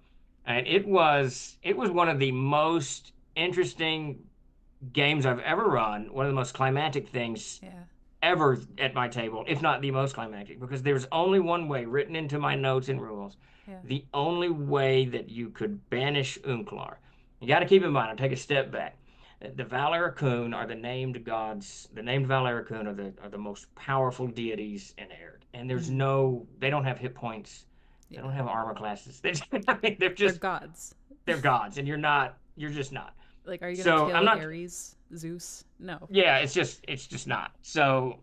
And it was one of the most interesting games I've ever run, one of the most climactic things Yeah. ever at my table, if not the most climactic, because there's only one way written into my notes and rules. Yeah. The only way that you could banish Unklar. You got to keep in mind, I'll take a step back. The Valar are the named gods. The named Valar are the most powerful deities in Erd. And there's Mm-hmm. no, they don't have hit points. They Yeah. don't have armor classes. I mean, They're gods. they're gods, and you're just not. Like, are you gonna So I'm kill not, Ares, Zeus? No. yeah, it's just not. So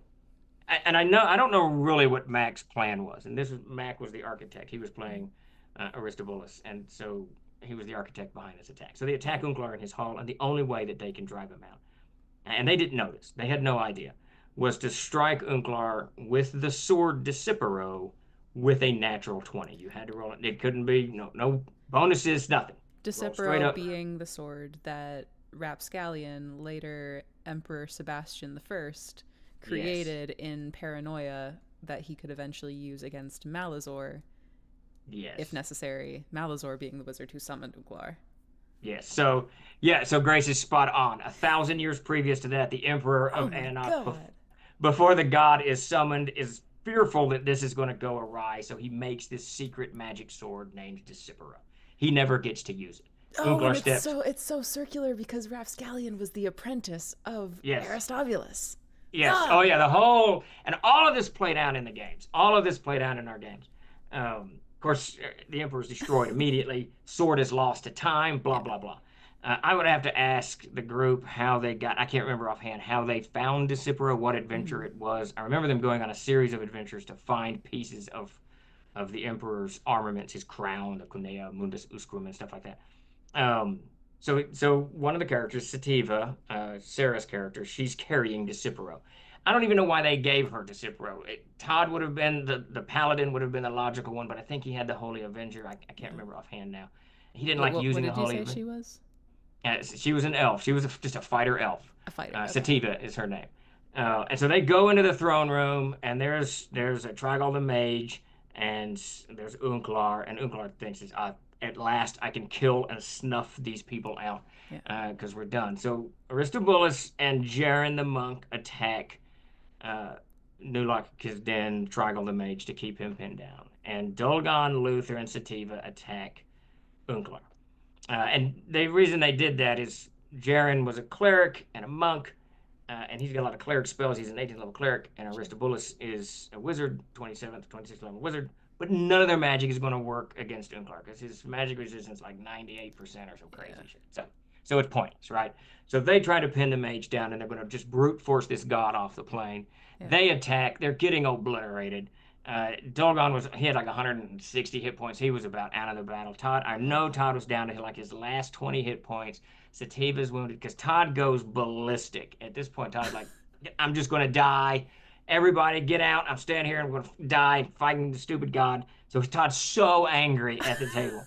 and I don't know really what Mac's plan was. And Mac was the architect. He was playing Aristobulus, and so he was the architect behind this attack. So they attack Unklar in his hall, and the only way that they can drive him out, and they didn't notice, they had no idea, was to strike Unklar with the sword Decipero with a natural 20. You had to roll it. It couldn't be no bonuses, nothing. Roll straight Decipero up. being the sword that Rapscallion, later Emperor Sebastian the First, Yes, created in paranoia that he could eventually use against Malazor if yes. necessary. Malazor being the wizard who summoned Uglar. Yes. So yeah. So Grace is spot on. 1,000 years previous to that, the Emperor Oh of my Anok, god. before the god is summoned, is fearful that this is going to go awry. So he makes this secret magic sword named Decipera. He never gets to use it. Oh, and Unklar it's steps. so it's so circular because Rapscallion was the apprentice of Yes. Aristobulus. Yes. Oh Ah, yeah. The whole and all of this played out in the games. All of this played out in our games. Of course, the Emperor is destroyed immediately. Sword is lost to time. Blah yeah. blah blah. I would have to ask the group how they got. I can't remember offhand how they found Decipera, what adventure Mm-hmm. it was. I remember them going on a series of adventures to find pieces of the Emperor's armaments, his crown, the Cunea Mundus Uscrum, and stuff like that. Um, so one of the characters, Sativa, Sarah's character, she's carrying Decipero. I don't even know why they gave her Decipero. Todd would have been the paladin would have been the logical one, but I think he had the Holy Avenger. I can't Yeah. remember offhand now. He didn't What, like what what using the did you Holy say Avenger. she was? She was an elf. She was just a fighter elf. A fighter. Okay. Sativa is her name. And so they go into the throne room, and there's a Trigal the Mage, and there's Unklar, and Unklar thinks, at last I can kill and snuff these people out Yeah. because we're done. So Aristobulus and Jaren the monk attack Nulak Den, Trigal the Mage, to keep him pinned down, and Dolgon, Luther, and Sativa attack Unklar. And the reason they did that is Jaren was a cleric and a monk, and he's got a lot of cleric spells. He's an 18th level cleric, and Sure. Aristobulus is a wizard, 27th, 26th level wizard. But none of their magic is going to work against Unklar because his magic resistance is like 98% or some crazy Yeah. shit. So it's pointless, right? So they try to pin the mage down, and they're going to just brute force this god off the plane. Yeah. They attack. They're getting obliterated. Dolgon he had like 160 hit points. He was about out of the battle. I know Todd was down to like his last 20 hit points. Sativa's wounded because Todd goes ballistic. At this point, Todd's like, I'm just going to die. Everybody get out. I'm standing here. I'm going to die fighting the stupid god. So Todd's so angry at the table.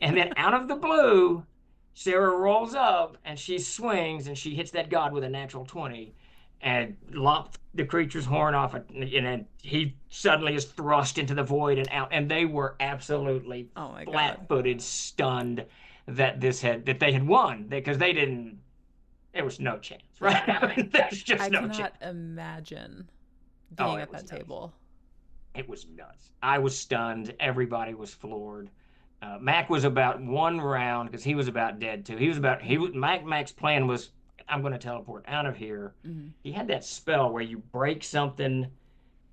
And then out of the blue, Sarah rolls up and she swings and she hits that god with a natural 20 and lopped the creature's horn off, and then he suddenly is thrust into the void and out. And they were absolutely Oh my god. flat-footed, stunned that they had won because they didn't. There was no chance, right? Yeah. I mean, there's I just no cannot chance. imagine Oh, being it at was that nuts. table. It was nuts. I was stunned. Everybody was floored. Mac was about one round because he was about dead too. Mac's plan was, I'm going to teleport out of here. Mm-hmm. He had that spell where you break something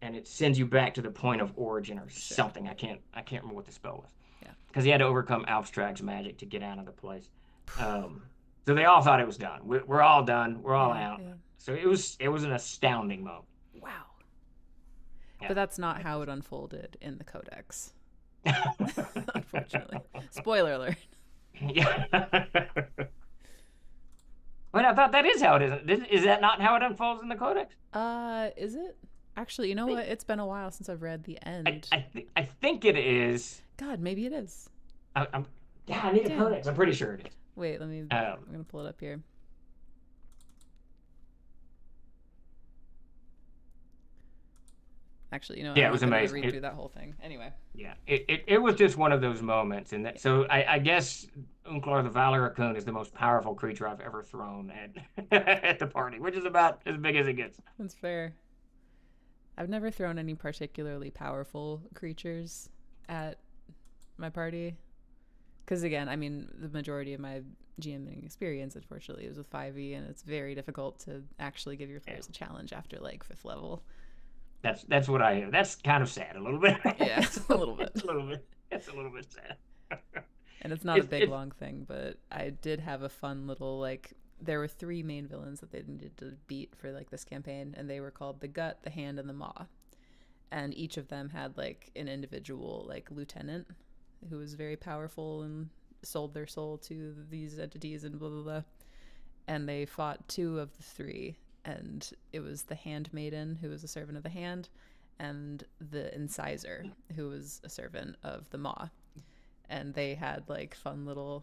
and it sends you back to the point of origin or Sure. something. I can't remember what the spell was. Yeah. Because he had to overcome Alfstrag's magic to get out of the place. So they all thought it was done. We're all done. We're all Yeah, out. yeah. So it was an astounding moment. Wow. Yeah. But that's not how it unfolded in the Codex. Unfortunately. Spoiler alert. Yeah. But I thought that is how it is. Is that not how it unfolds in the Codex? Is it? Actually, you know what? It's been a while since I've read the end. I think it is. God, maybe it is. I need a Damn. Codex. I'm pretty sure it is. Wait, I'm gonna pull it up here. Actually, Yeah, I'm it was not gonna amazing. read through that whole thing. Anyway, Yeah, it was just one of those moments, and that yeah, so I guess Unklar the Valor Raccoon is the most powerful creature I've ever thrown at at the party, which is about as big as it gets. that's fair. I've never thrown any particularly powerful creatures at my party. Because again, I mean, the majority of my GMing experience, unfortunately, is with 5e, and it's very difficult to actually give your Yeah, players a challenge after like 5th level. that's what I hear. That's kind of sad a little bit. Yeah, a little bit. It's a little bit. It's a little bit sad. And it's not a It's big it's long thing, but I did have a fun little like. There were 3 main villains that they needed to beat for like this campaign, and they were called the Gut, the Hand, and the Maw. And each of them had like an individual like lieutenant who was very powerful and sold their soul to these entities and blah blah blah. And they fought 2 of the 3, and it was the Handmaiden, who was a servant of the hand, and the Incisor, who was a servant of the Maw. And they had like fun little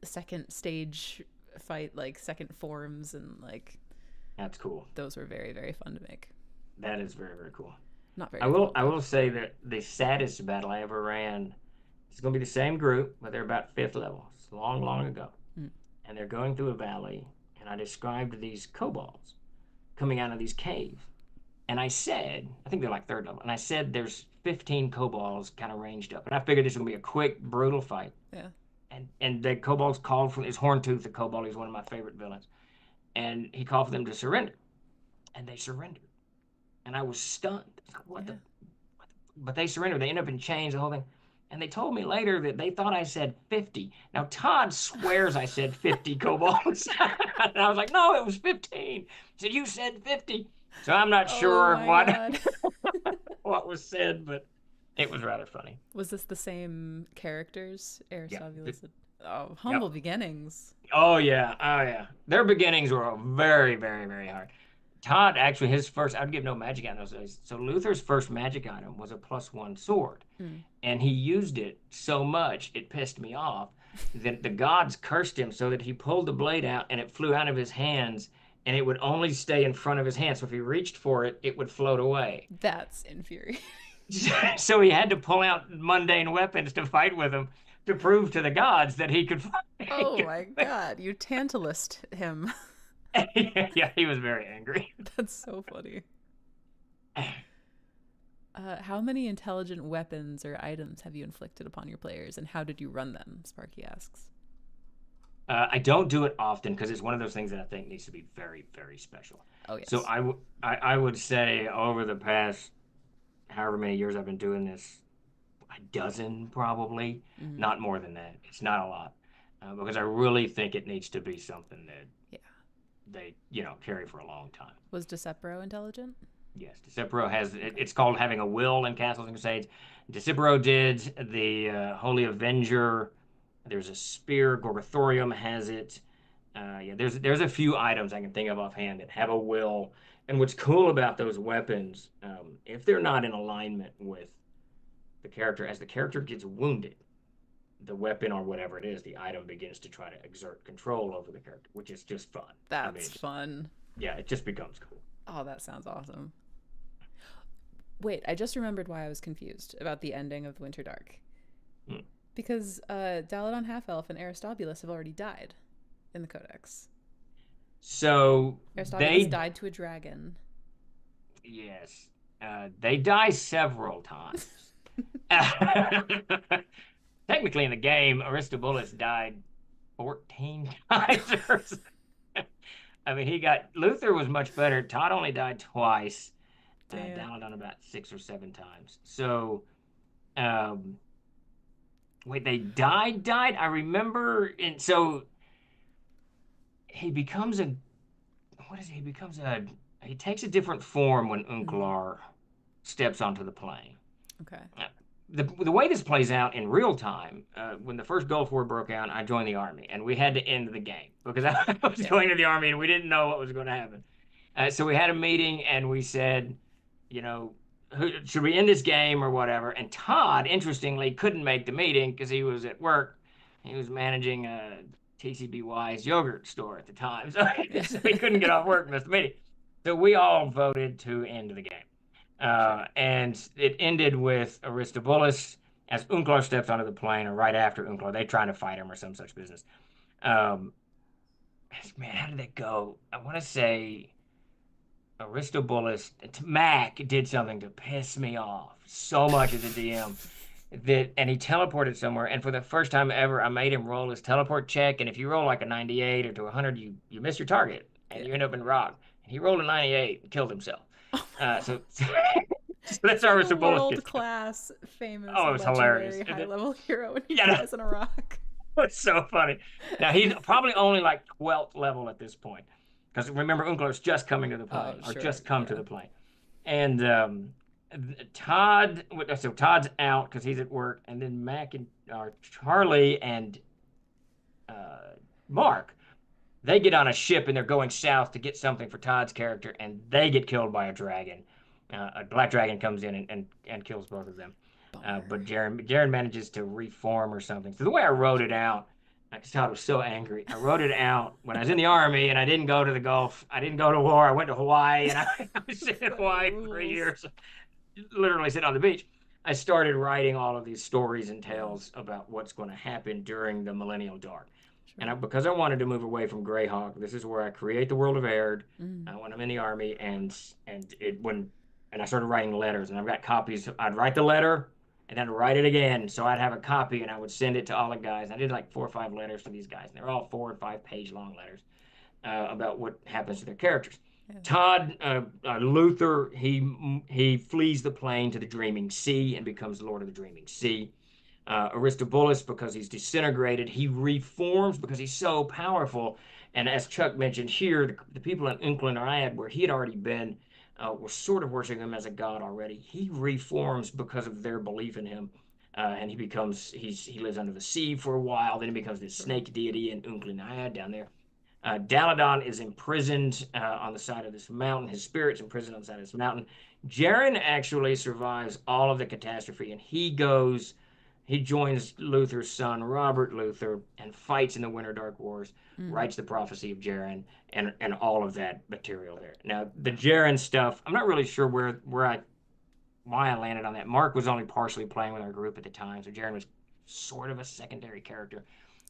second stage fight, like second forms, and like that's cool. those were very very fun to make. That is very, very cool. Not very I will difficult I though. will say that the saddest battle I ever ran, it's going to be the same group, but they're about 5th level. It's long, long ago. Mm. And they're going through a valley, and I described these kobolds coming out of these caves. And I said, I think they're like 3rd level, and I said there's 15 kobolds kind of ranged up. And I figured this was going to be a quick, brutal fight. Yeah. And the kobolds called for his Horntooth, the kobold, he's one of my favorite villains. And he called for them to surrender. And they surrendered. And I was stunned. What Yeah. the? But they surrendered. They ended up in chains, the whole thing. And they told me later that they thought I said 50. Now, Todd swears I said 50 kobolds. And I was like, no, it was 15. He said, you said 50. So I'm not Oh sure my what, god. what was said, but it was rather funny. Was this the same characters? Yeah. Aristobulus. Oh, humble Yep. beginnings. Oh, yeah. Oh, yeah. Their beginnings were very, very, very hard. Todd, actually, his first, I'd give no magic item those days. So Luther's first magic item was a +1 sword. Mm. And he used it so much it pissed me off that the gods cursed him so that he pulled the blade out and it flew out of his hands and it would only stay in front of his hand. So if he reached for it, it would float away. That's infuriating. So he had to pull out mundane weapons to fight with him to prove to the gods that he could Oh fight. my god, you tantalist him. Yeah, he was very angry. That's so funny. How many intelligent weapons or items have you inflicted upon your players, and how did you run them? Sparky asks. I don't do it often because it's one of those things that I think needs to be very, very special. Oh So yes. I would say over the past however many years I've been doing this, a dozen probably, Mm-hmm. not more than that. It's not a lot because I really think it needs to be something that Yeah. they carry for a long time. Was Decepro intelligent? Yes, Decipero has Okay. it's called having a will in Castles and Crusades. Decipero did the Holy Avenger. There's a spear. Gorgothorium has it. Yeah, there's a few items I can think of offhand that have a will. And what's cool about those weapons, if they're not in alignment with the character, as the character gets wounded, the weapon or whatever it is, the item begins to try to exert control over the character, which is just fun. I mean, That's fun. yeah, it just becomes cool. Oh, that sounds awesome. Wait, I just remembered why I was confused about the ending of Winter Dark. Hmm. Because Daladon Half Elf and Aristobulus have already died in the Codex. So Aristobulus they, died to a dragon. yes, they die several times. Technically, in the game, Aristobulus died 14 times. I mean, Luther was much better. Todd only died twice. Damn. Daladon about 6 or 7 times. So, um, wait, they died. I remember, and so he becomes a what is he? He becomes a he takes a different form when Mm. Unklar steps onto the plane. Okay. The way this plays out in real time, when the first Gulf War broke out, I joined the army, and we had to end the game because I was Yeah. going to the army, and we didn't know what was going to happen. So we had a meeting, and we said, should we end this game or whatever? And Todd, interestingly, couldn't make the meeting because he was at work. He was managing a TCBY's yogurt store at the time, so, Yeah. so he couldn't get off work and miss the meeting. So we all voted to end the game. Sure. And it ended with Aristobulus as Unclar steps onto the plane, or right after Unclar, they trying to fight him or some such business. Um, man, how did that go? I want to say Aristobulus, Mac did something to piss me off so much as a DM and he teleported somewhere. And for the first time ever, I made him roll his teleport check. And if you roll like a 98 or to 100, you miss your target and Yeah. you end up in rock. And he rolled a 98 and killed himself. Oh my Uh, god. so, so It's that's like our a Aristobulus world gets killed. class, famous, Oh, it was hilarious. legendary high level hero and he Yeah, no, dies on a rock. it's so funny. Now he's probably only like 12th level at this point, because remember Unclar's just coming to the Oh, plane or sure. just come to Yeah. the plane, and Todd. So Todd's out because he's at work, and then Mac and Charlie and uh, Mark, they get on a ship and they're going south to get something for Todd's character, and they get killed by a dragon. A black dragon comes in and kills both of them. Bummer. But Jaren manages to reform or something. So the way I wrote it Sure. out, because Todd was so angry, I wrote it out when I was in the army and I didn't go to the Gulf. I didn't go to war. I went to Hawaii and I was in That Hawaii for three rules. years, literally sitting on the beach. I started writing all of these stories and Yeah. tales about what's going to happen during the Millennial Dark. And Sure. because I wanted to move away from Greyhawk, this is where I create the world of Aird Mm. when I'm in the army, and I started writing letters, and I've got copies. I'd write the letter, and then write it again, so I'd have a copy, and I would send it to all the guys. I did like 4 or 5 letters to these guys, and they're all 4 and 5 page long letters about what happens to their characters. Yeah. Todd Luther, he flees the plane to the Dreaming Sea and becomes Lord of the Dreaming Sea. Aristobulus, because he's disintegrated, he reforms because he's so powerful. And as Chuck mentioned here, the people in England or Iad, where he had already been, were sort of worshiping him as a god already. He reforms because of their belief in him. And he lives under the sea for a while. Then he becomes this Sure. snake deity in Unkland Iad down there. Daladon is imprisoned on the side of this mountain. His spirit's imprisoned on the side of this mountain. Jaren actually survives all of the catastrophe, and he joins Luther's son, Robert Luther, and fights in the Winter Dark Wars, Mm. writes the prophecy of Jaren, and all of that material there. Now, the Jaren stuff, I'm not really sure why I landed on that. Mark was only partially playing with our group at the time, so Jaren was sort of a secondary character,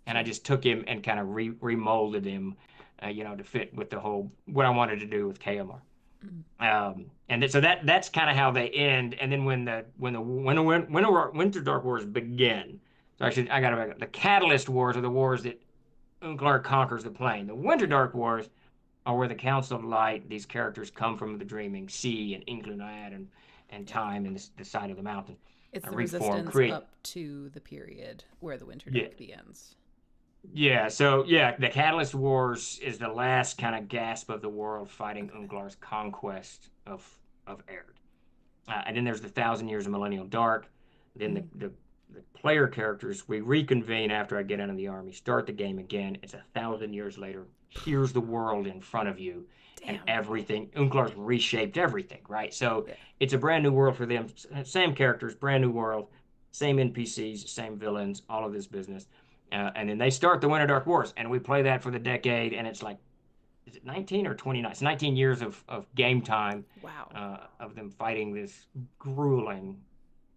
and I Sure. just took him and kind of remolded him, to fit with the whole what I wanted to do with KMR. Mm. So that's kind of how they end. And then when the Winter Dark Wars begin, so I got to the Catalyst Wars are the wars that Unclar conquers the plane. The Winter Dark Wars are where the Council of Light, these characters come from the Dreaming Sea and Inglunad and Yeah. Time and the side of the mountain. It's the Reform, resistance create. up to the period where the Winter Yeah, Dark begins. yeah. So yeah, the Catalyst Wars is the last kind of gasp of the world fighting Okay. Unglar's conquest of Erd. And then there's the Thousand Years of Millennial Dark. Then Mm. the player characters, we reconvene after I get out of the army, start the game again. It's 1,000 years later. Here's the world in front of you, and Damn. everything. Unclar's reshaped everything, right? So Yeah. it's a brand new world for them. Same characters, brand new world, same NPCs, same villains, all of this business. And then they start the Winter Dark Wars, and we play that for the decade, and it's like, is it 19 or 29? It's 19 years of game time Wow. of them fighting this grueling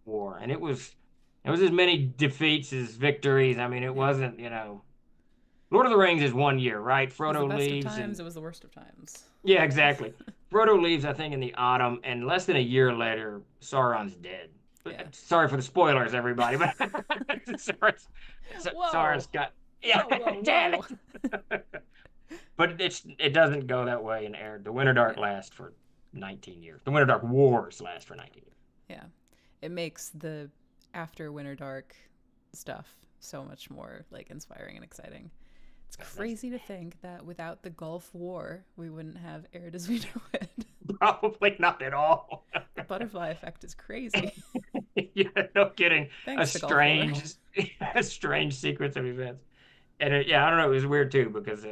war, and it was as many defeats as victories. I mean, it Yeah. wasn't, Lord of the Rings is 1 year, right? It was the Frodo best of leaves, times. and It was the worst of times. yeah, exactly. Frodo leaves, I think, in the autumn, and less than a year later, Sauron's dead. Yeah. Sorry for the spoilers, everybody, but Whoa. Sauron's got, yeah, Whoa, whoa, damn whoa. it. But it doesn't go that way in Air. The Winter Dark Yeah. lasts for 19 years. The Winter Dark Wars last for 19 years. Yeah. It makes the after Winter Dark stuff so much more like inspiring and exciting. It's That's crazy to think that without the Gulf War, we wouldn't have aired as we know it. probably not at all. The butterfly effect is crazy. Yeah, no kidding. A Thanks to Gulf War. strange, a strange sequence of events. And yeah, I don't know. It was weird too because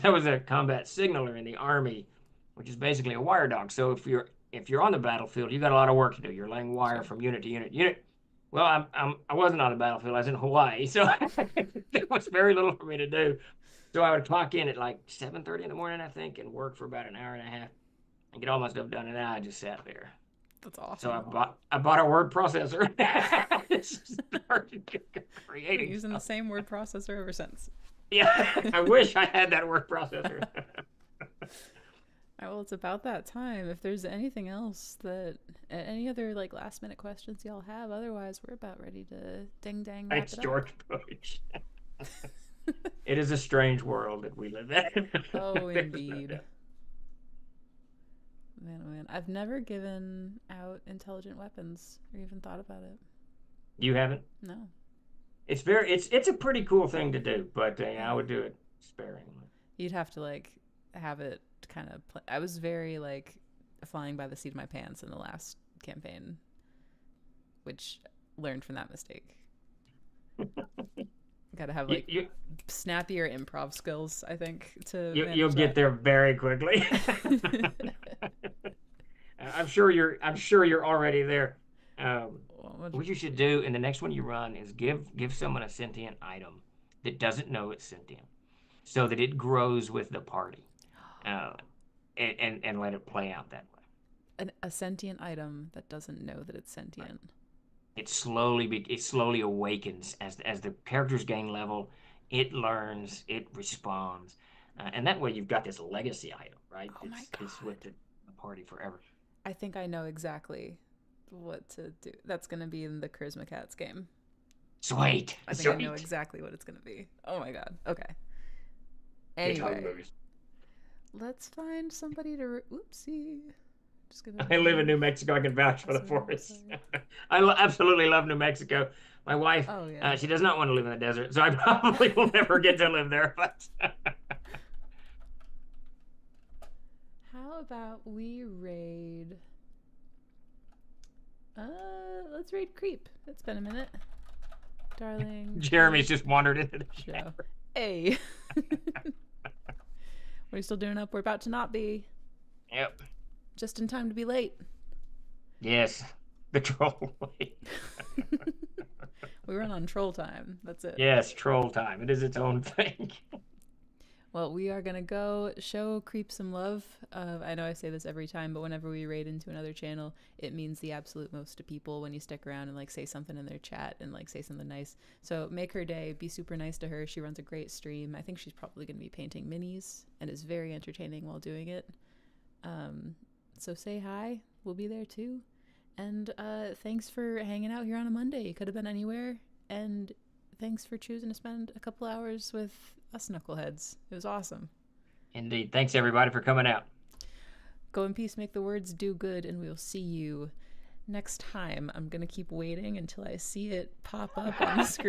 I was a combat signaler in the army, which is basically a wire dog. So if you're on the battlefield, you got a lot of work to do. You're laying wire Sure. from unit to unit. Well, I wasn't on the battlefield. I was in Hawaii, so there was very little for me to do. So I would clock in at like 7:30 in the morning, I think, and work for about an hour and a half and get all my stuff done. And then I just sat there. That's So awesome. I bought a word processor. Started Been creating using the stuff. same word processor ever since. Yeah, I wish I had that word processor. All right, well, it's about that time. If there's anything else that, any other like last minute questions y'all have, otherwise we're about ready to ding dang wrap Thanks, it up. George Bush. It is a strange world that we live in. Oh, There's no indeed. doubt. Man, oh man. I've never given out intelligent weapons or even thought about it. You haven't? No. It's a pretty cool thing to do, but I Yeah. would do it sparingly. You'd have to like have it kind of play. I was very like flying by the seat of my pants in the last campaign, which learned from that mistake. Got to have You like you snappier improv skills, I think, to manage you'll get that. there very quickly. I'm sure you're already there. Um, Well, what you should do in the next one you run is give someone a sentient item that doesn't know it's sentient, so that it grows with the party, uh, and let it play out that way. a sentient item that doesn't know that it's Right. sentient. It slowly awakens as the characters gain level. It learns, it responds, and that way you've got this legacy item, right? Oh my It's with god. the party forever. I think I know exactly what to do. That's going to be in the Charisma Cats game. Sweet, I think I know sweet. exactly what it's going to be. Oh my god. Okay. It's Anyway, hilarious. let's find somebody to. Oopsie. Just going to I live in move New Mexico. I can vouch for the password. forest. Sorry. Absolutely love New Mexico. My wife, Oh yeah. she does not want to live in the desert, so I probably will never get to live there. But How about we raid? Let's raid Creep. It's been a minute, darling. Jeremy's just wandered into the Show. shower. Hey. What are you still doing up? We're about to not be. Yep. Just in time to be late. Yes. The troll. We run on troll time. That's it. Yes, troll time. It is its own thing. Well, we are going to go show Creep some love. I know I say this every time, but whenever we raid into another channel, it means the absolute most to people when you stick around and like say something in their chat and like say something nice. So make her day. Be super nice to her. She runs a great stream. I think she's probably going to be painting minis and is very entertaining while doing it. So say hi. We'll be there too. And thanks for hanging out here on a Monday. You could have been anywhere. And thanks for choosing to spend a couple hours with us knuckleheads. It was awesome. Indeed. Thanks, everybody, for coming out. Go in peace, make the words do good, and we'll see you next time. I'm going to keep waiting until I see it pop up on the screen.